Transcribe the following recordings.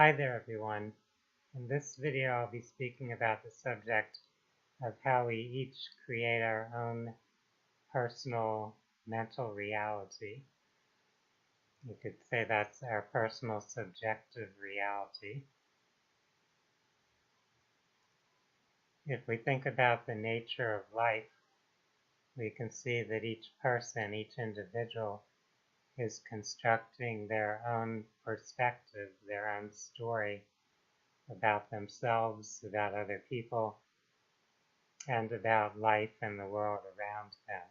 Hi there everyone. In this video I'll be speaking about the subject of how we each create our own personal mental reality. You could say that's our personal subjective reality. If we think about the nature of life, we can see that each person, each individual, is constructing their own perspective, their own story about themselves, about other people, and about life and the world around them.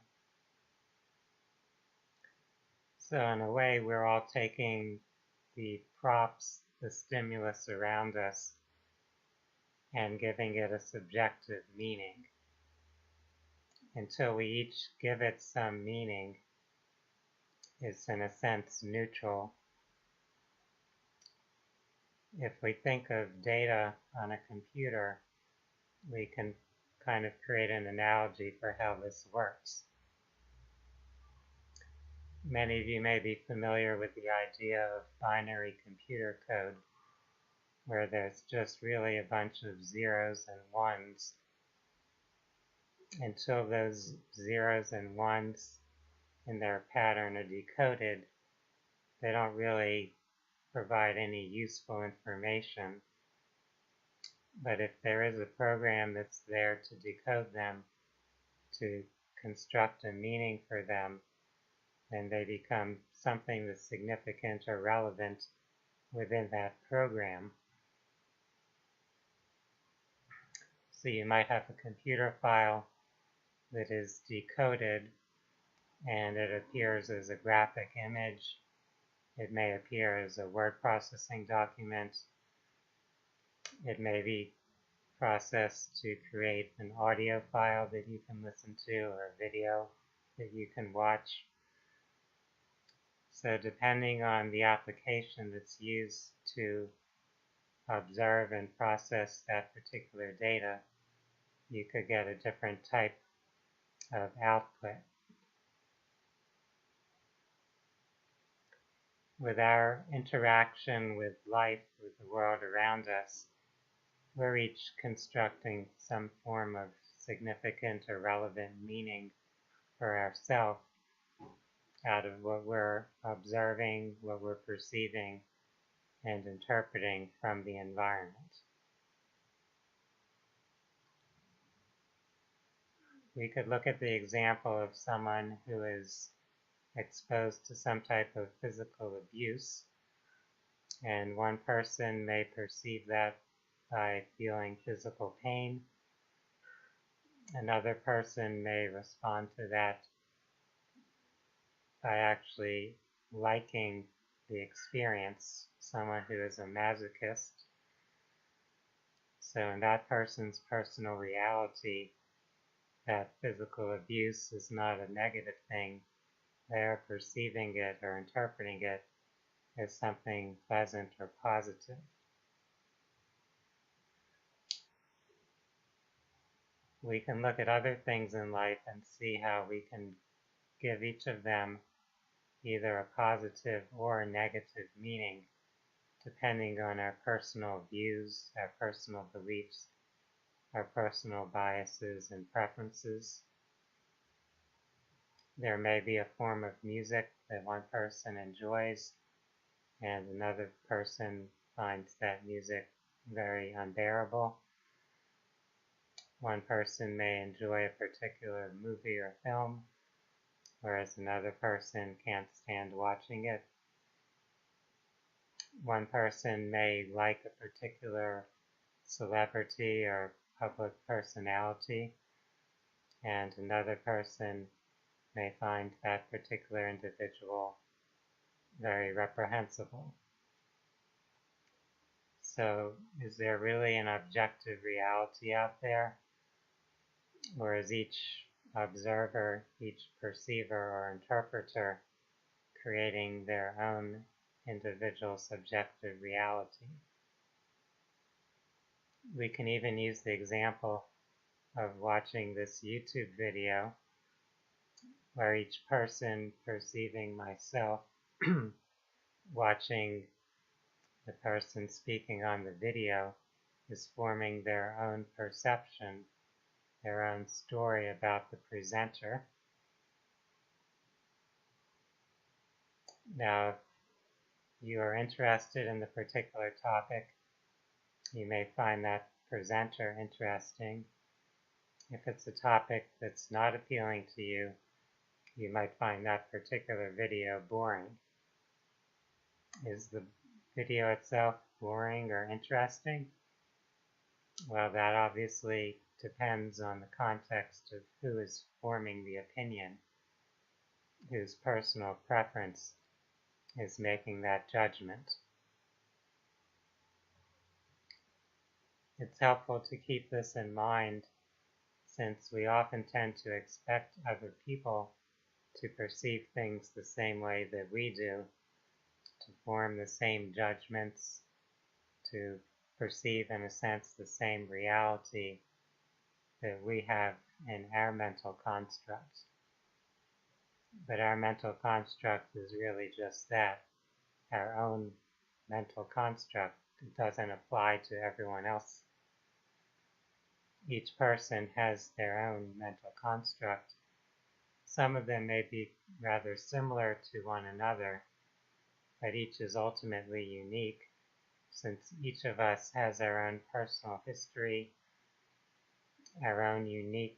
So in a way, we're all taking the props, the stimulus around us, and giving it a subjective meaning. Until we each give it some meaning, it's in a sense neutral. If we think of data on a computer, we can kind of create an analogy for how this works. Many of you may be familiar with the idea of binary computer code, where there's just really a bunch of zeros and ones. Until those zeros and ones in their pattern are decoded, they don't really provide any useful information. But if there is a program that's there to decode them, to construct a meaning for them, then they become something that's significant or relevant within that program. So you might have a computer file that is decoded and it appears as a graphic image. It may appear as a word processing document. It may be processed to create an audio file that you can listen to or a video that you can watch. So depending on the application that's used to observe and process that particular data, you could get a different type of output. With our interaction with life, with the world around us, we're each constructing some form of significant or relevant meaning for ourselves out of what we're observing, what we're perceiving, and interpreting from the environment. We could look at the example of someone who is exposed to some type of physical abuse, and one person may perceive that by feeling physical pain. Another person may respond to that by actually liking the experience, someone who is a masochist. So in that person's personal reality, that physical abuse is not a negative thing. They're perceiving it or interpreting it as something pleasant or positive. We can look at other things in life and see how we can give each of them either a positive or a negative meaning, depending on our personal views, our personal beliefs, our personal biases and preferences. There may be a form of music that one person enjoys and another person finds that music very unbearable. One person may enjoy a particular movie or film, whereas another person can't stand watching it. One person may like a particular celebrity or public personality, and another person may find that particular individual very reprehensible. So, is there really an objective reality out there? Or is each observer, each perceiver or interpreter creating their own individual subjective reality? We can even use the example of watching this YouTube video where each person perceiving myself watching The person speaking on the video is forming their own perception, their own story about the presenter. Now, if you are interested in the particular topic, you may find that presenter interesting. If it's a topic that's not appealing to you, you might find that particular video boring. Is the video itself boring or interesting? Well, that obviously depends on the context of who is forming the opinion, whose personal preference is making that judgment. It's helpful to keep this in mind since we often tend to expect other people to perceive things the same way that we do, to form the same judgments, to perceive in a sense the same reality that we have in our mental construct. But our mental construct is really just that, our own mental construct. It doesn't apply to everyone else. Each person has their own mental construct. Some of them may be rather similar to one another, but each is ultimately unique, since each of us has our own personal history, our own unique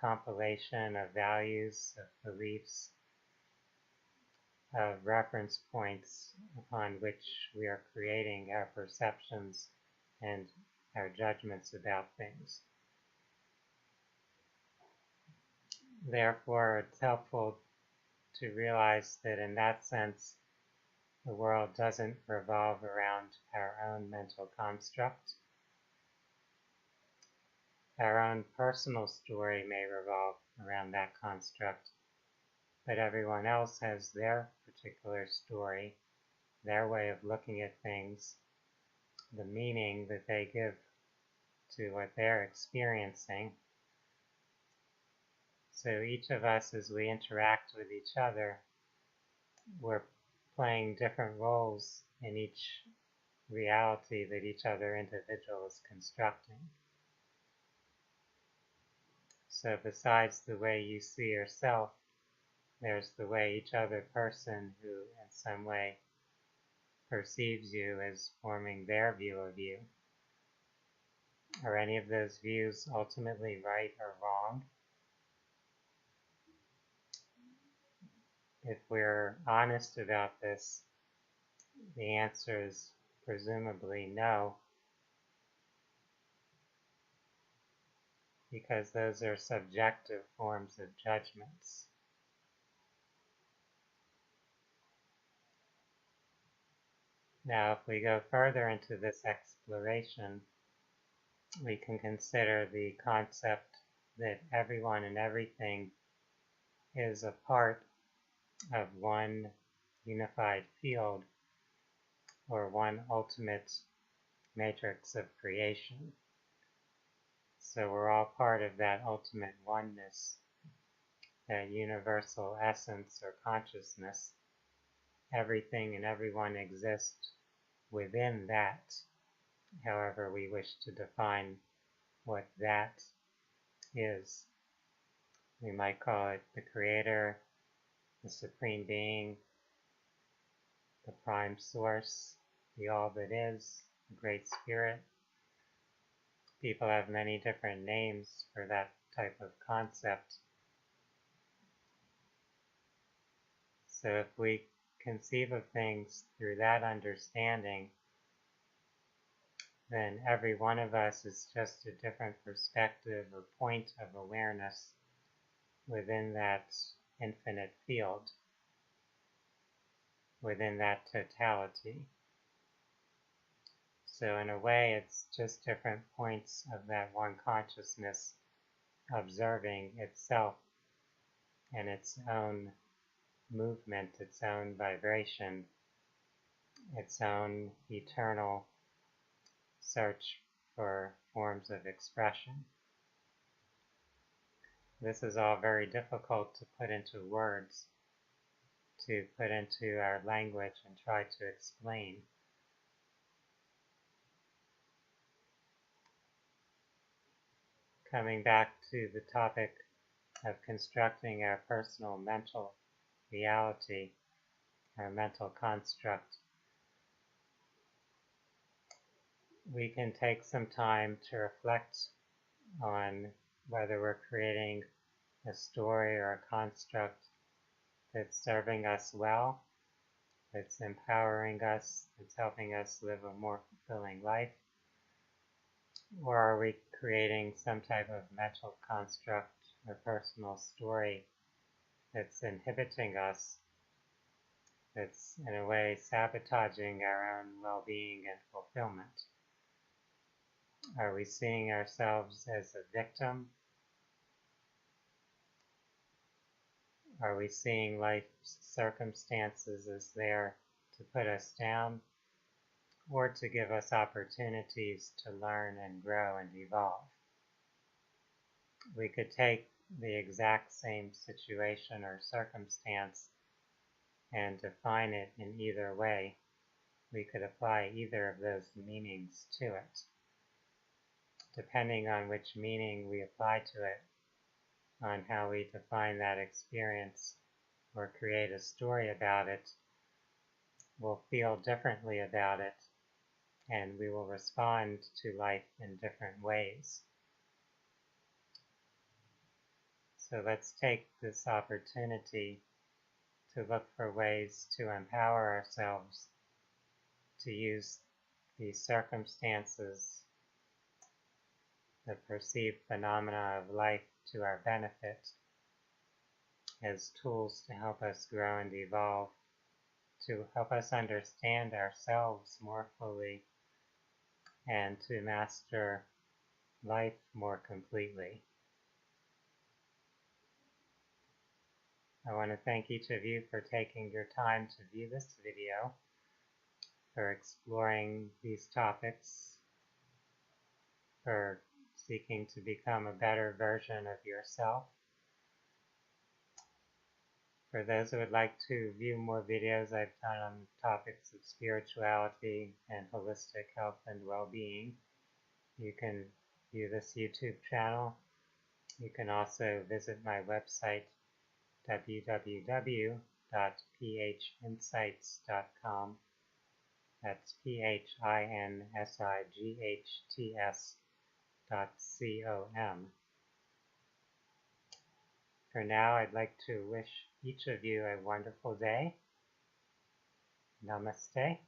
compilation of values, of beliefs, of reference points upon which we are creating our perceptions and our judgments about things. Therefore, it's helpful to realize that in that sense, the world doesn't revolve around our own mental construct. Our own personal story may revolve around that construct, but everyone else has their particular story, their way of looking at things, the meaning that they give to what they're experiencing. So each of us, as we interact with each other, we're playing different roles in each reality that each other individual is constructing. So besides the way you see yourself, there's the way each other person who in some way perceives you as forming their view of you. Are any of those views ultimately right or wrong? If we're honest about this, the answer is presumably no, because those are subjective forms of judgments. Now, if we go further into this exploration, we can consider the concept that everyone and everything is a part of one unified field or one ultimate matrix of creation. So we're all part of that ultimate oneness, that universal essence or consciousness. Everything and everyone exist within that, however we wish to define what that is. We might call it the Creator, the Supreme Being, the Prime Source, the All That Is, the Great Spirit. People have many different names for that type of concept. So if we conceive of things through that understanding, then every one of us is just a different perspective or point of awareness within that infinite field, within that totality. So in a way, it's just different points of that one consciousness observing itself and its own movement, its own vibration, its own eternal search for forms of expression. This is all very difficult to put into words, to put into our language and try to explain. coming back to the topic of constructing our personal mental reality, our mental construct, we can take some time to reflect on whether we're creating a story or a construct that's serving us well, that's empowering us, that's helping us live a more fulfilling life, or are we creating some type of mental construct or personal story that's inhibiting us, that's in a way sabotaging our own well-being and fulfillment? Are we seeing ourselves as a victim? Are we seeing life's circumstances as there to put us down or to give us opportunities to learn and grow and evolve? We could take the exact same situation or circumstance and define it in either way. We could apply either of those meanings to it. Depending on which meaning we apply to it, on how we define that experience or create a story about it, we'll feel differently about it, and we will respond to life in different ways. So let's take this opportunity to look for ways to empower ourselves to use these circumstances, the perceived phenomena of life, to our benefit as tools to help us grow and evolve, to help us understand ourselves more fully, and to master life more completely. I want to thank each of you for taking your time to view this video, for exploring these topics, for seeking to become a better version of yourself. For those who would like to view more videos I've done on topics of spirituality and holistic health and well-being, you can view this YouTube channel. You can also visit my website, www.phinsights.com. That's PHINSIGHTS.com. For now, I'd like to wish each of you a wonderful day. Namaste.